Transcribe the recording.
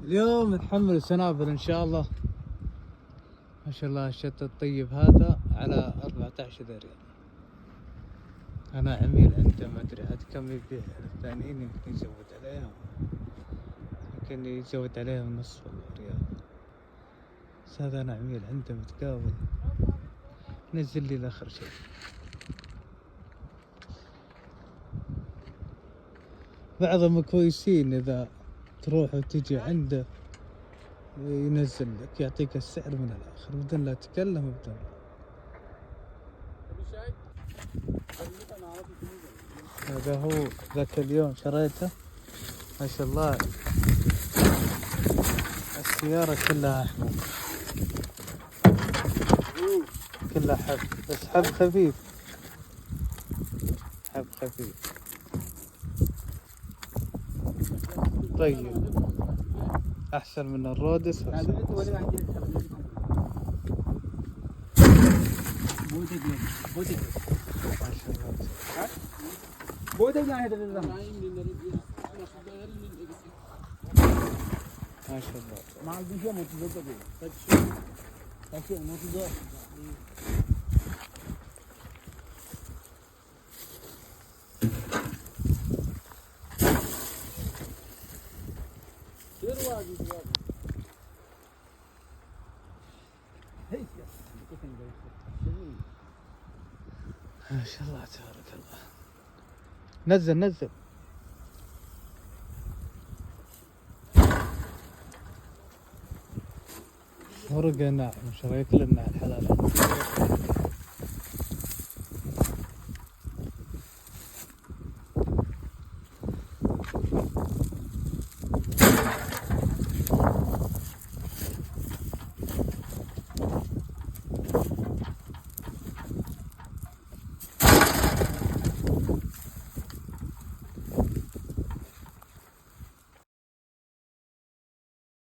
اليوم نحمل سنابل ان شاء الله. ما شاء الله الشتى الطيب هذا على 14 ريال. انا عميل عنده ما ادري عاد كم يبيع الثانيين، يمكن يزود عليهم، يمكن يزود عليهم نصف ريال. بس هذا انا عميل عنده متقاول، نزل لي الاخر شيء. بعضهم كويسين اذا تروح وتجي عنده ينزل لك، يعطيك السعر من الاخر بدون لا تكلم بدون. هذا هو ذاك اليوم شريته ما شاء الله، السيارة كلها حبوب، كلها حب، بس حب خفيف، حب خفيف. طيب احسن من الرودس ما شاء الله. ما شاء الله. ما شاء الله تبارك الله. نزل نزل. ورقة ناعم، شريت لنا الحلال.